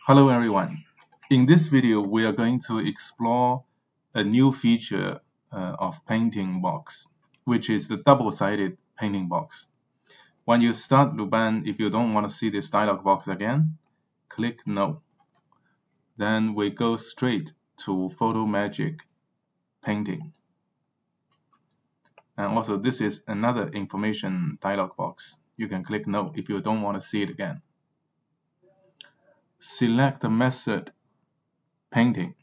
Hello everyone. In this video, we are going to explore a new feature of painting box, which is the double-sided painting box. When you start LuBan, if you don't want to see this dialog box again, click No. Then we go straight to Photo Magic Painting. And also this is another information dialog box. You can click No if you don't want to see it again. Select the method Painting.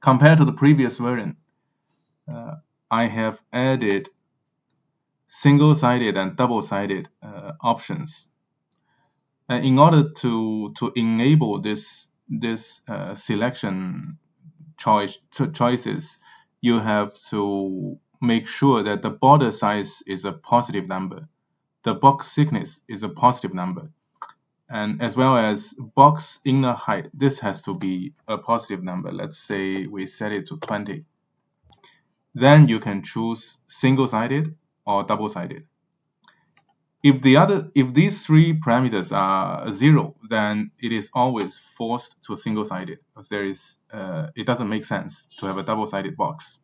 Compared to the previous version, I have added single-sided and double-sided options. And in order to enable this selection choices, you have to make sure that the border size is a positive number, the box thickness is a positive number, and as well as box inner height. This has to be a positive number. Let's say we set it to 20. Then you can choose single-sided or double-sided. If these three parameters are 0, then it is always forced to single-sided, because it doesn't make sense to have a double-sided box.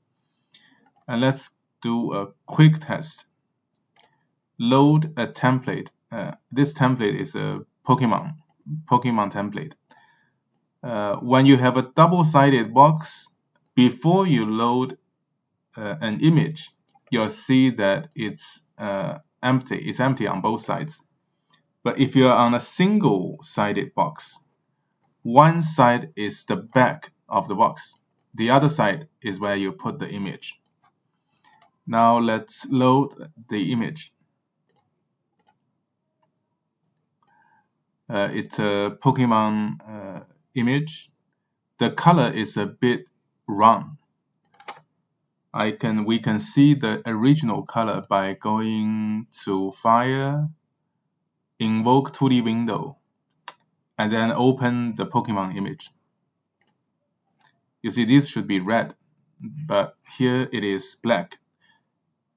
And let's do a quick test. Load a template. This template is a Pokemon template. When you have a double-sided box, before you load an image, you'll see that it's empty. It's empty on both sides. But if you're on a single-sided box, one side is the back of the box. The other side is where you put the image. Now let's load the image. It's a Pokemon image. The color is a bit wrong. We can see the original color by going to File, Invoke 2D window, and then open the Pokemon image. You see, this should be red, but here it is black.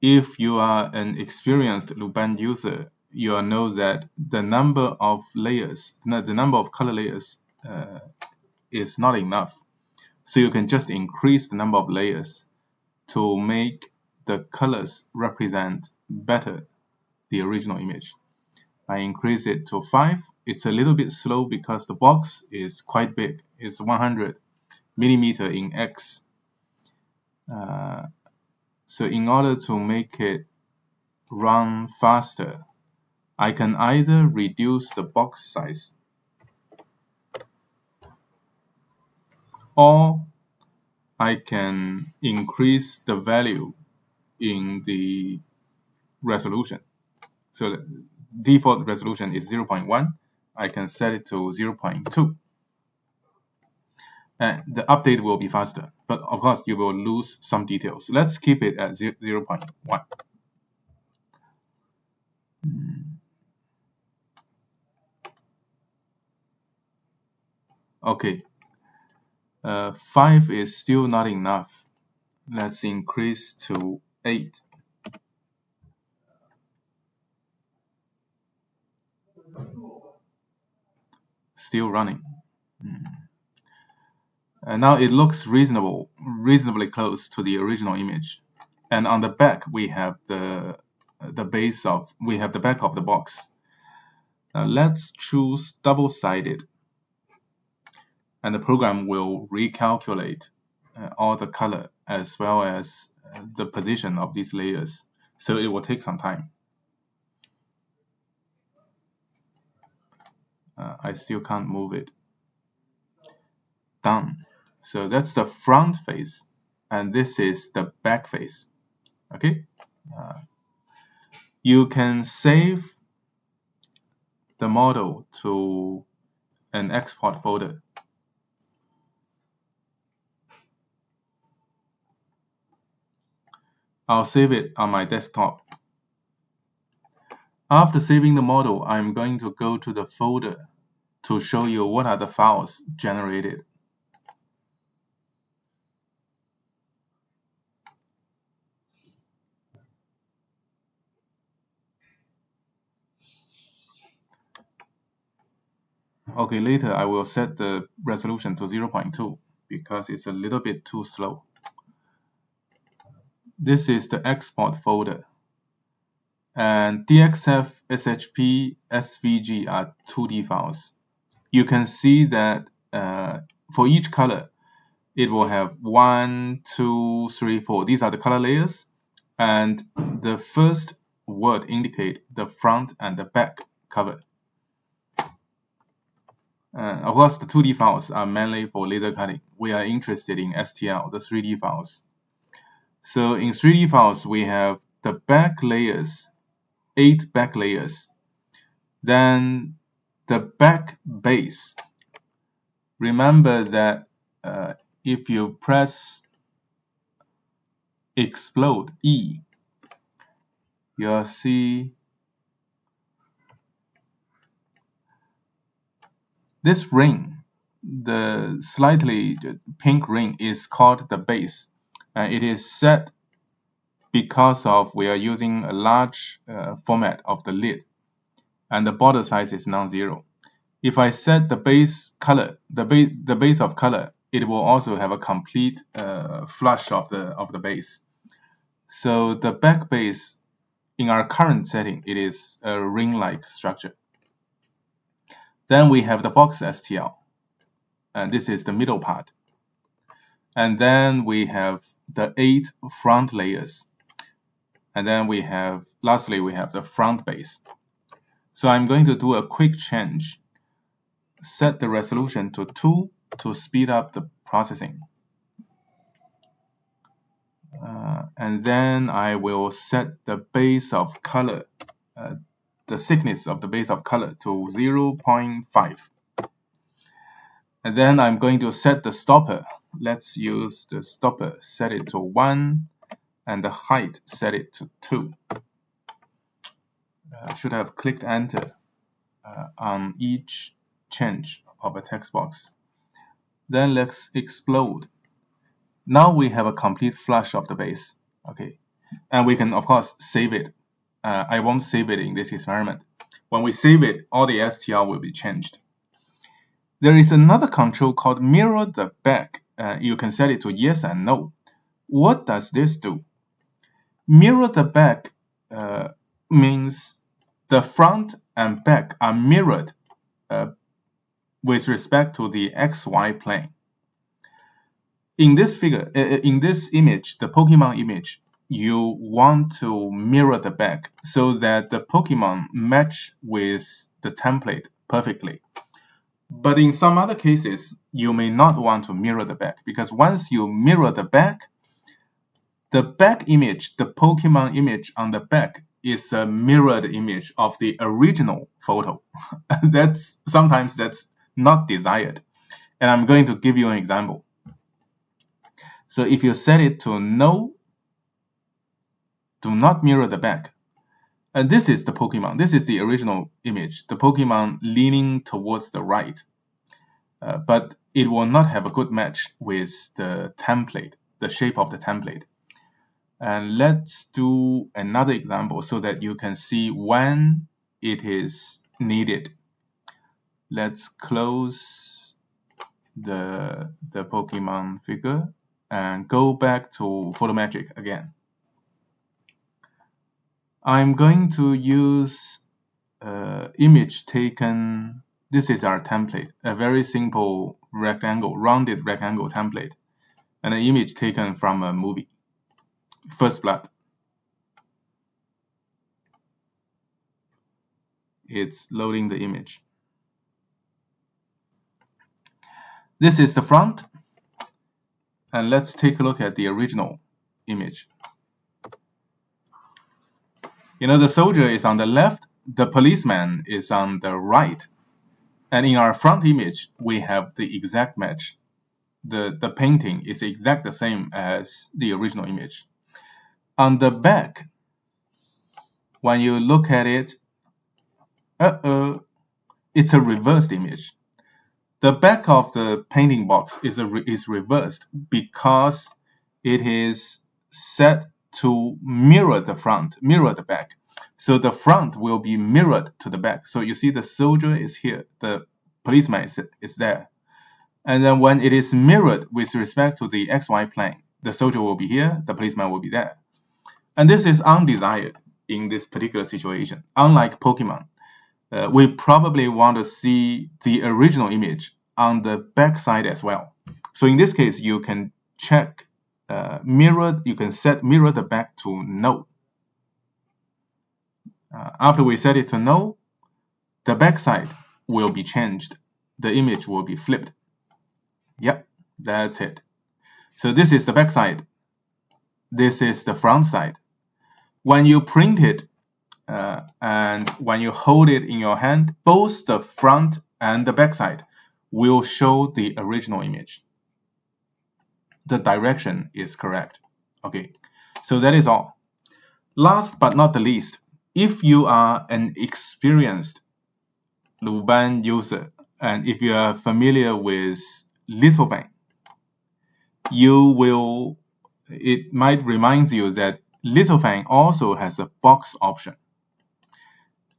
If you are an experienced LuBan user, you'll know that the number of layers, the number of color layers is not enough. So you can just increase the number of layers to make the colors represent better the original image. I increase it to 5. It's a little bit slow because the box is quite big. It's 100 millimeter in X. So in order to make it run faster, I can either reduce the box size or I can increase the value in the resolution. So the default resolution is 0.1. I can set it to 0.2. And the update will be faster, but of course you will lose some details. Let's keep it at 0.1. Okay, 5 is still not enough. Let's increase to 8. Still running. And now it looks reasonably close to the original image. And on the back we have the back of the box. Let's choose double-sided, and the program will recalculate all the color as well as the position of these layers. So it will take some time. I still can't move it. Done. So that's the front face, and this is the back face. Okay. You can save the model to an export folder. I'll save it on my desktop. After saving the model, I'm going to go to the folder to show you what are the files generated. Okay, later I will set the resolution to 0.2 because it's a little bit too slow. This is the export folder. And DXF, SHP, SVG are 2D files. You can see that for each color, it will have 1, 2, 3, 4. These are the color layers. And the first word indicate the front and the back cover. Of course, the 2D files are mainly for laser cutting. We are interested in STL, the 3D files. So in 3D files, we have the back layers, 8 back layers. Then the back base. Remember that if you press explode E, you'll see this ring, the slightly pink ring, is called the base. It is set because of we are using a large format of the lid, and the border size is non-zero. If I set the base color, the base of color, it will also have a complete flush of the base. So the back base in our current setting, it is a ring-like structure. Then we have the box STL, and this is the middle part. And then we have the 8 front layers. And then lastly, we have the front base. So I'm going to do a quick change. Set the resolution to 2 to speed up the processing. And then I will set the base of color, the thickness of the base of color to 0.5. And then I'm going to set the stopper. Let's use the stopper, set it to 1, and the height, set it to 2. I should have clicked enter on each change of a text box. Then let's explode. Now we have a complete flush of the base. Okay, and we can of course save it. I won't save it in this experiment. When we save it, all the STL will be changed. There is another control called mirror the back. You can set it to yes and no. What does this do? Mirror the back means the front and back are mirrored with respect to the XY plane. In this figure, in this image, the Pokemon image, you want to mirror the back so that the Pokemon match with the template perfectly. But in some other cases, you may not want to mirror the back, because once you mirror the back image, the Pokemon image on the back is a mirrored image of the original photo. Sometimes that's not desired. And I'm going to give you an example. So if you set it to no, do not mirror the back. And this is the Pokemon. This is the original image, the Pokemon leaning towards the right. But it will not have a good match with the template, the shape of the template. And let's do another example so that you can see when it is needed. Let's close the Pokemon figure and go back to Photomagic again. I'm going to use image taken. This is our template, a very simple rectangle, rounded rectangle template, and an image taken from a movie, First Blood. It's loading the image. This is the front, and let's take a look at the original image. You know, the soldier is on the left, the policeman is on the right. And in our front image, we have the exact match. The painting is exactly the same as the original image. On the back, when you look at it, it's a reversed image. The back of the painting box is reversed because it is set to mirror the front, mirror the back. So the front will be mirrored to the back. So you see the soldier is here, the policeman is there. And then when it is mirrored with respect to the XY plane, the soldier will be here, the policeman will be there. And this is undesired in this particular situation. Unlike Pokemon, we probably want to see the original image on the back side as well. So in this case, you can check you can set mirror the back to no. After we set it to no, the back side will be changed. The image will be flipped. Yep, that's it. So this is the back side. This is the front side. When you print it and when you hold it in your hand, both the front and the back side will show the original image. The direction is correct. Okay, so that is all. Last but not the least, if you are an experienced LuBan user and if you are familiar with LuBan, it might remind you that Fang also has a box option.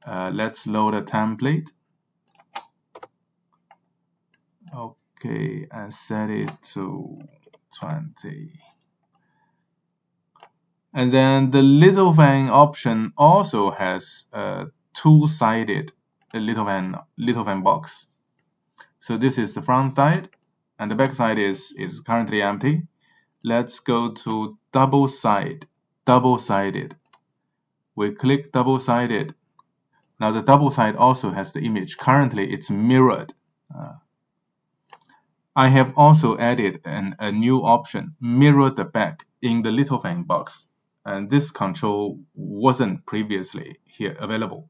Let's load a template. Okay, and set it to 20. And then the Fang option also has a two-sided Fang box. So this is the front side, and the back side is currently empty. Let's go to double-sided. We click double-sided. Now the double side also has the image. Currently it's mirrored. I have also added a new option, mirror the back, in the Fang box. And this control wasn't previously here available.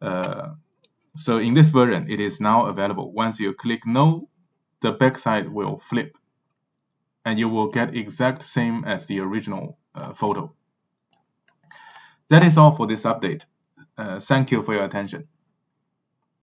So in this version, it is now available. Once you click no, the back side will flip. And you will get exact same as the original photo. That is all for this update. Thank you for your attention.